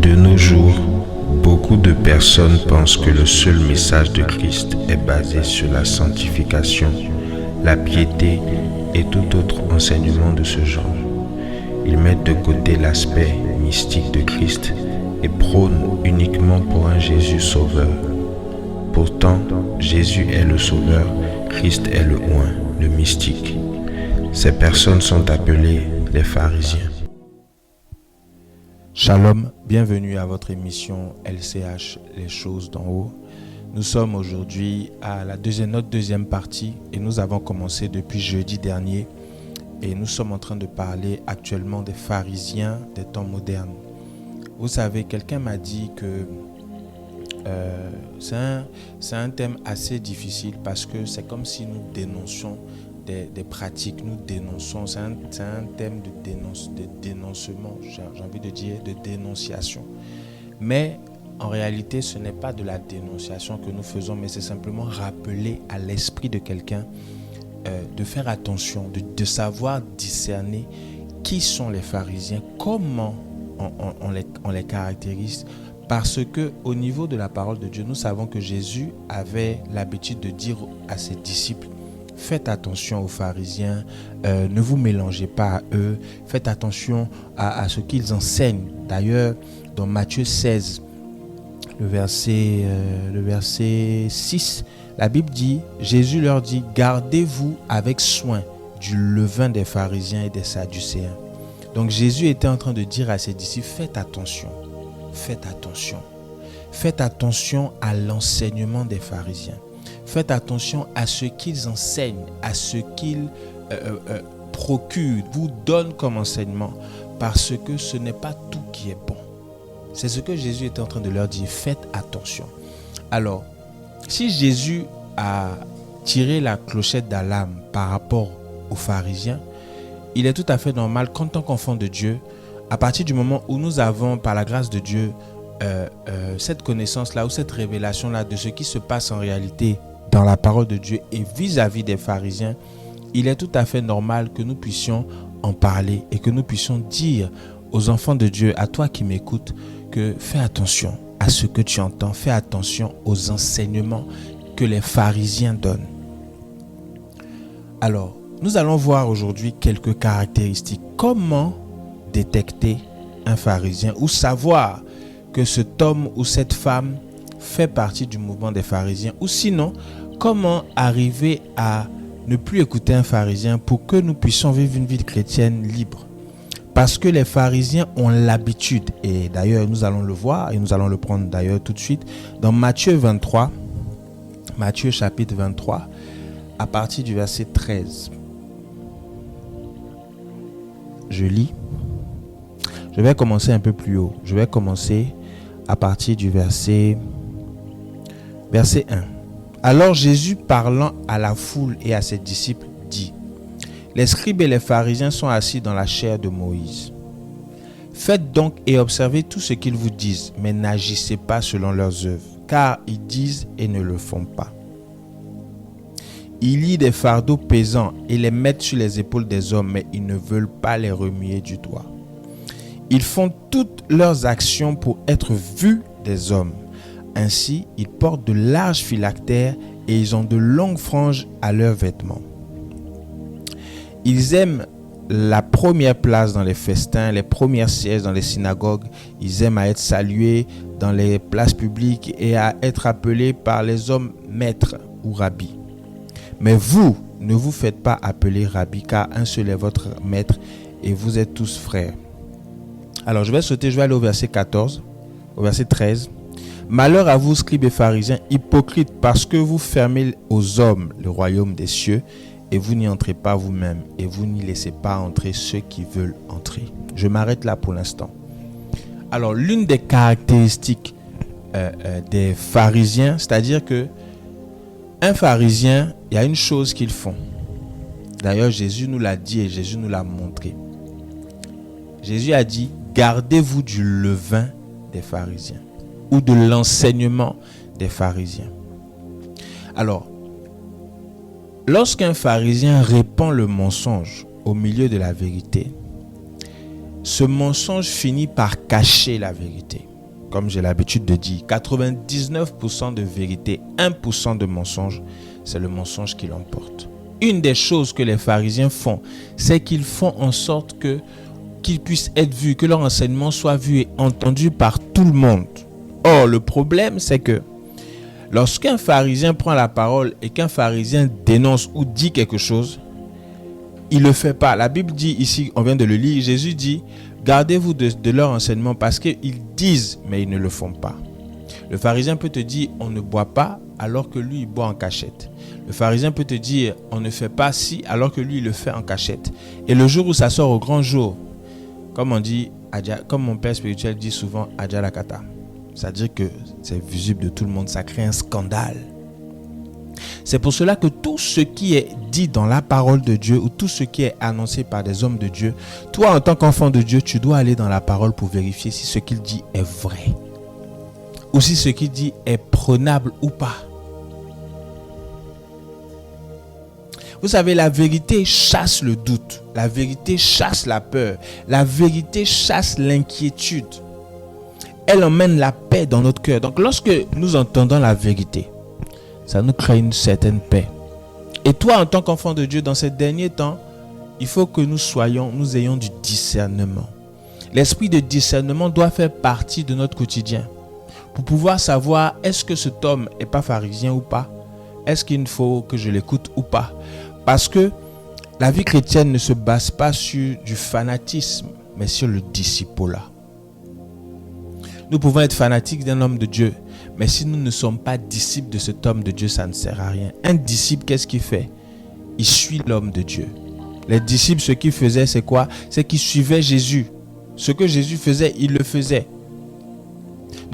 De nos jours, beaucoup de personnes pensent que le seul message de Christ est basé sur la sanctification, la piété et tout autre enseignement de ce genre. Ils mettent de côté l'aspect mystique de Christ et prônent uniquement pour un Jésus sauveur. Pourtant, Jésus est le sauveur, Christ est le oint, le mystique. Ces personnes sont appelées les pharisiens. Shalom, bienvenue à votre émission LCH, les choses d'en haut. Nous sommes aujourd'hui à notre deuxième partie et nous avons commencé depuis jeudi dernier et nous sommes en train de parler actuellement des pharisiens des temps modernes. Vous savez, quelqu'un m'a dit que c'est un thème assez difficile parce que c'est comme si nous dénoncions des pratiques, nous dénonçons, c'est un thème de dénoncement, j'ai envie de dire de dénonciation. Mais en réalité, ce n'est pas de la dénonciation que nous faisons, mais c'est simplement rappeler à l'esprit de quelqu'un de faire attention, de savoir discerner qui sont les pharisiens, comment on les caractérise. Parce que au niveau de la parole de Dieu, nous savons que Jésus avait l'habitude de dire à ses disciples: faites attention aux pharisiens, ne vous mélangez pas à eux, faites attention à ce qu'ils enseignent. D'ailleurs, dans Matthieu 16, le verset 6, la Bible dit, Jésus leur dit: gardez-vous avec soin du levain des pharisiens et des sadducéens. Donc Jésus était en train de dire à ses disciples: faites attention, faites attention. Faites attention à l'enseignement des pharisiens. Faites attention à ce qu'ils enseignent, à ce qu'ils procurent, vous donnent comme enseignement, parce que ce n'est pas tout qui est bon. C'est ce que Jésus était en train de leur dire, faites attention. Alors, si Jésus a tiré la clochette d'alarme par rapport aux pharisiens, il est tout à fait normal qu'en tant qu'enfant de Dieu, à partir du moment où nous avons, par la grâce de Dieu, cette connaissance-là ou cette révélation-là de ce qui se passe en réalité dans la parole de Dieu et vis-à-vis des pharisiens, il est tout à fait normal que nous puissions en parler et que nous puissions dire aux enfants de Dieu, à toi qui m'écoutes, que fais attention à ce que tu entends, fais attention aux enseignements que les pharisiens donnent. Alors, nous allons voir aujourd'hui quelques caractéristiques. Comment détecter un pharisien ou savoir que cet homme ou cette femme fait partie du mouvement des pharisiens, ou sinon, comment arriver à ne plus écouter un pharisien pour que nous puissions vivre une vie chrétienne libre. Parce que les pharisiens ont l'habitude, et d'ailleurs nous allons le voir, et nous allons le prendre d'ailleurs tout de suite, dans Matthieu chapitre 23, à partir du verset 13. Je lis. Je vais commencer un peu plus haut. Je vais commencer à partir du verset 1. Alors Jésus, parlant à la foule et à ses disciples, dit: les scribes et les pharisiens sont assis dans la chaire de Moïse. Faites donc et observez tout ce qu'ils vous disent, mais n'agissez pas selon leurs œuvres, car ils disent et ne le font pas. Ils lient des fardeaux pesants et les mettent sur les épaules des hommes, mais ils ne veulent pas les remuer du doigt. Ils font toutes leurs actions pour être vus des hommes. Ainsi, ils portent de larges phylactères et ils ont de longues franges à leurs vêtements. Ils aiment la première place dans les festins, les premières sièges dans les synagogues. Ils aiment à être salués dans les places publiques et à être appelés par les hommes maîtres ou rabbis. Mais vous, ne vous faites pas appeler rabbi, car un seul est votre maître et vous êtes tous frères. Alors je vais aller au verset 14, au verset 13. Malheur à vous, scribes et pharisiens, hypocrites, parce que vous fermez aux hommes le royaume des cieux et vous n'y entrez pas vous-même et vous n'y laissez pas entrer ceux qui veulent entrer. Je m'arrête là pour l'instant. Alors l'une des caractéristiques des pharisiens, c'est-à-dire que un pharisien, il y a une chose qu'ils font. D'ailleurs, Jésus nous l'a dit et Jésus nous l'a montré. Jésus a dit: gardez-vous du levain des pharisiens ou de l'enseignement des pharisiens. Alors, lorsqu'un pharisien répand le mensonge au milieu de la vérité, ce mensonge finit par cacher la vérité. Comme j'ai l'habitude de dire, 99% de vérité, 1% de mensonge, c'est le mensonge qui l'emporte. Une des choses que les pharisiens font, c'est qu'ils font en sorte qu'ils puissent être vus, que leur enseignement soit vu et entendu par tout le monde. Or, le problème, c'est que lorsqu'un pharisien prend la parole et qu'un pharisien dénonce ou dit quelque chose, il ne le fait pas. La Bible dit ici, on vient de le lire, Jésus dit, gardez-vous de leur enseignement parce qu'ils disent, mais ils ne le font pas. Le pharisien peut te dire, on ne boit pas, alors que lui, il boit en cachette. Le pharisien peut te dire, on ne fait pas ci, alors que lui, il le fait en cachette. Et le jour où ça sort au grand jour, comme on dit, comme mon père spirituel dit souvent, Adja la kata. C'est-à-dire que c'est visible de tout le monde, ça crée un scandale. C'est pour cela que tout ce qui est dit dans la parole de Dieu ou tout ce qui est annoncé par des hommes de Dieu, toi en tant qu'enfant de Dieu, tu dois aller dans la parole pour vérifier si ce qu'il dit est vrai ou si ce qu'il dit est prenable ou pas. Vous savez, la vérité chasse le doute, la vérité chasse la peur, la vérité chasse l'inquiétude. Elle emmène la paix dans notre cœur. Donc lorsque nous entendons la vérité, ça nous crée une certaine paix. Et toi, en tant qu'enfant de Dieu, dans ces derniers temps, il faut que nous ayons du discernement. L'esprit de discernement doit faire partie de notre quotidien. Pour pouvoir savoir, est-ce que cet homme n'est pas pharisien ou pas? Est-ce qu'il faut que je l'écoute ou pas? Parce que la vie chrétienne ne se base pas sur du fanatisme, mais sur le discipulat. Nous pouvons être fanatiques d'un homme de Dieu, mais si nous ne sommes pas disciples de cet homme de Dieu, ça ne sert à rien. Un disciple, qu'est-ce qu'il fait? Il suit l'homme de Dieu. Les disciples, ce qu'ils faisaient, c'est quoi? C'est qu'ils suivaient Jésus. Ce que Jésus faisait, ils le faisaient.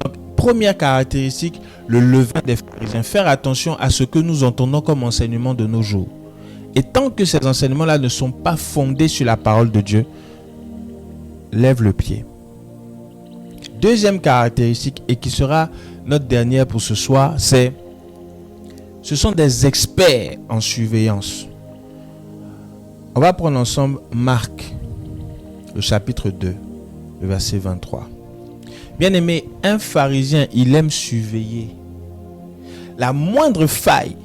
Donc, première caractéristique, le levain des pharisiens. Faire attention à ce que nous entendons comme enseignement de nos jours. Et tant que ces enseignements-là ne sont pas fondés sur la parole de Dieu, lève le pied. Deuxième caractéristique, et qui sera notre dernière pour ce soir, ce sont des experts en surveillance. On va prendre ensemble Marc, le chapitre 2, le verset 23. Bien-aimé, un pharisien, il aime surveiller. La moindre faille,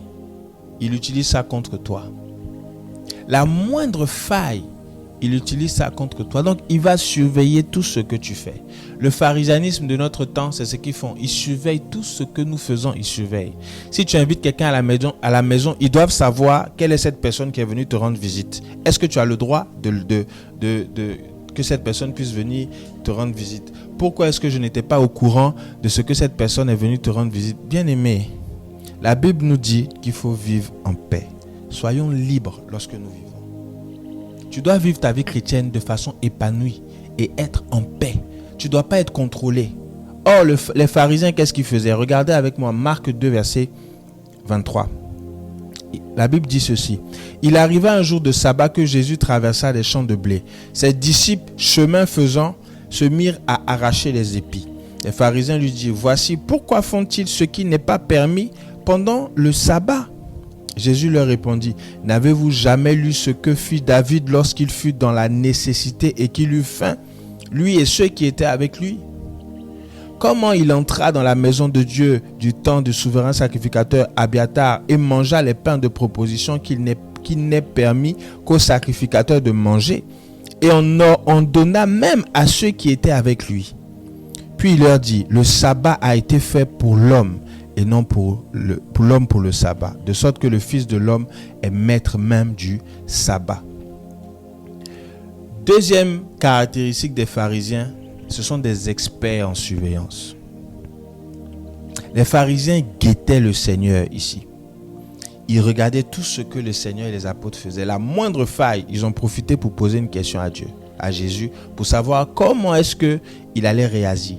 il utilise ça contre toi. La moindre faille, il utilise ça contre toi. Donc, il va surveiller tout ce que tu fais. Le pharisianisme de notre temps, c'est ce qu'ils font. Ils surveillent tout ce que nous faisons, ils surveillent. Si tu invites quelqu'un à la maison, ils doivent savoir quelle est cette personne qui est venue te rendre visite. Est-ce que tu as le droit que cette personne puisse venir te rendre visite? Pourquoi est-ce que je n'étais pas au courant de ce que cette personne est venue te rendre visite? Bien-aimé, la Bible nous dit qu'il faut vivre en paix. Soyons libres lorsque nous vivons. Tu dois vivre ta vie chrétienne de façon épanouie et être en paix. Tu ne dois pas être contrôlé. Or, les pharisiens, qu'est-ce qu'ils faisaient? Regardez avec moi Marc 2, verset 23. La Bible dit ceci. Il arriva un jour de sabbat que Jésus traversa les champs de blé. Ses disciples, chemin faisant, se mirent à arracher les épis. Les pharisiens lui dirent, voici, pourquoi font-ils ce qui n'est pas permis pendant le sabbat? Jésus leur répondit, n'avez-vous jamais lu ce que fit David lorsqu'il fut dans la nécessité et qu'il eut faim, lui et ceux qui étaient avec lui? Comment il entra dans la maison de Dieu du temps du souverain sacrificateur Abiatar et mangea les pains de proposition qu'il n'est permis qu'aux sacrificateurs de manger, et on donna même à ceux qui étaient avec lui. Puis il leur dit, le sabbat a été fait pour l'homme, et non pour l'homme pour le sabbat, de sorte que le Fils de l'homme est maître même du sabbat. Deuxième caractéristique des pharisiens, ce sont des experts en surveillance. Les pharisiens guettaient le Seigneur ici. Ils regardaient tout ce que le Seigneur et les apôtres faisaient. La moindre faille, ils ont profité pour poser une question à Dieu, à Jésus, pour savoir comment est-ce qu'il allait réagir.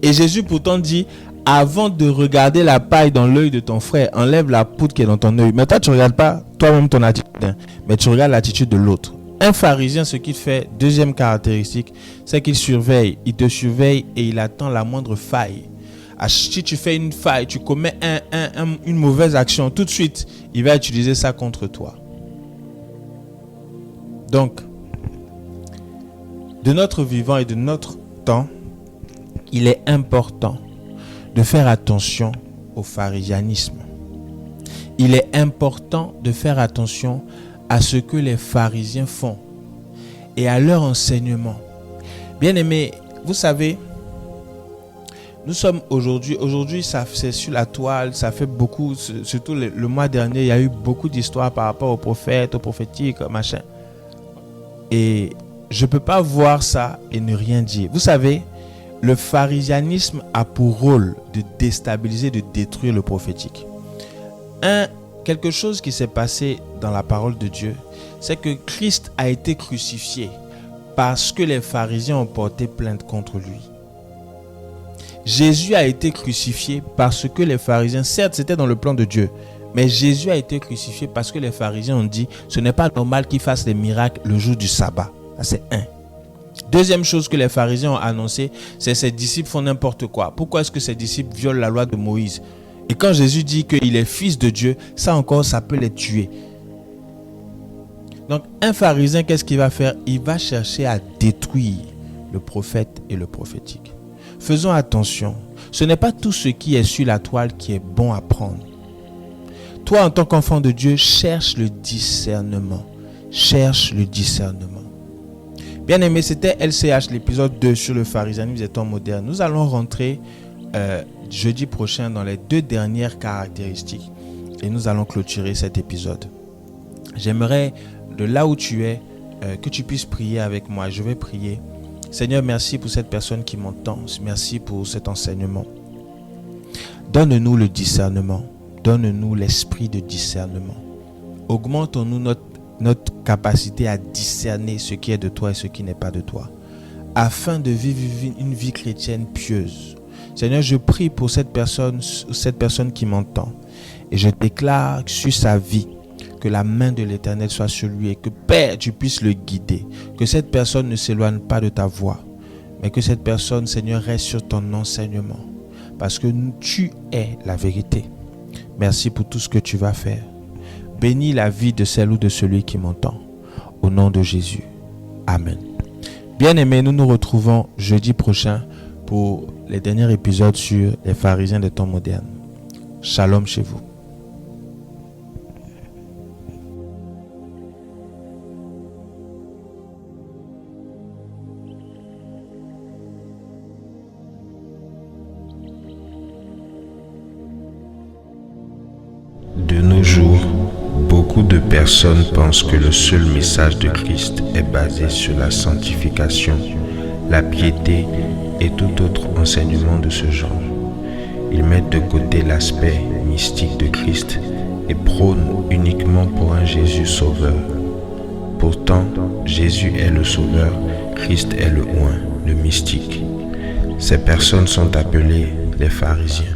Et Jésus pourtant dit, avant de regarder la paille dans l'œil de ton frère, enlève la poudre qui est dans ton œil. Mais toi, tu ne regardes pas toi-même ton attitude, mais tu regardes l'attitude de l'autre. Un pharisien, ce qu'il fait, deuxième caractéristique, c'est qu'il surveille. Il te surveille et il attend la moindre faille. Si tu fais une faille, tu commets une mauvaise action, tout de suite, il va utiliser ça contre toi. Donc, de notre vivant et de notre temps, il est important de faire attention au pharisianisme. Il est important de faire attention à ce que les pharisiens font et à leur enseignement. Bien-aimés, vous savez, nous sommes aujourd'hui c'est sur la toile, ça fait beaucoup, surtout le mois dernier, il y a eu beaucoup d'histoires par rapport aux prophètes, aux prophétiques, machin. Et je ne peux pas voir ça et ne rien dire. Vous savez, le pharisianisme a pour rôle de déstabiliser, de détruire le prophétique. Quelque chose qui s'est passé dans la parole de Dieu, c'est que Christ a été crucifié parce que les pharisiens ont porté plainte contre lui. Jésus a été crucifié parce que les pharisiens, certes c'était dans le plan de Dieu, mais Jésus a été crucifié parce que les pharisiens ont dit ce n'est pas normal qu'il fasse des miracles le jour du sabbat. Ça c'est un. Deuxième chose que les pharisiens ont annoncé, c'est ses disciples font n'importe quoi. Pourquoi est-ce que ces disciples violent la loi de Moïse? Et quand Jésus dit qu'il est fils de Dieu, ça encore, ça peut les tuer. Donc, un pharisien, qu'est-ce qu'il va faire? Il va chercher à détruire le prophète et le prophétique. Faisons attention. Ce n'est pas tout ce qui est sur la toile qui est bon à prendre. Toi, en tant qu'enfant de Dieu, cherche le discernement. Cherche le discernement. Bien aimé, c'était LCH, l'épisode 2 sur le pharisianisme des temps modernes. Nous allons rentrer jeudi prochain dans les 2 dernières caractéristiques et nous allons clôturer cet épisode. J'aimerais, de là où tu es, que tu puisses prier avec moi. Je vais prier. Seigneur, merci pour cette personne qui m'entend. Merci pour cet enseignement. Donne-nous le discernement. Donne-nous l'esprit de discernement. Augmente-nous notre capacité à discerner ce qui est de toi et ce qui n'est pas de toi, afin de vivre une vie chrétienne pieuse. Seigneur, je prie pour cette personne qui m'entend et je déclare sur sa vie que la main de l'Éternel soit sur lui et que Père, tu puisses le guider, que cette personne ne s'éloigne pas de ta voix, mais que cette personne, Seigneur, reste sur ton enseignement, parce que tu es la vérité. Merci pour tout ce que tu vas faire. Bénis la vie de celle ou de celui qui m'entend. Au nom de Jésus. Amen. Bien-aimés, nous nous retrouvons jeudi prochain pour les derniers épisodes sur les pharisiens des temps modernes. Shalom chez vous. De nos jours, beaucoup de personnes pensent que le seul message de Christ est basé sur la sanctification, la piété et tout autre enseignement de ce genre. Ils mettent de côté l'aspect mystique de Christ et prônent uniquement pour un Jésus sauveur. Pourtant, Jésus est le sauveur, Christ est le oint, le mystique. Ces personnes sont appelées les pharisiens.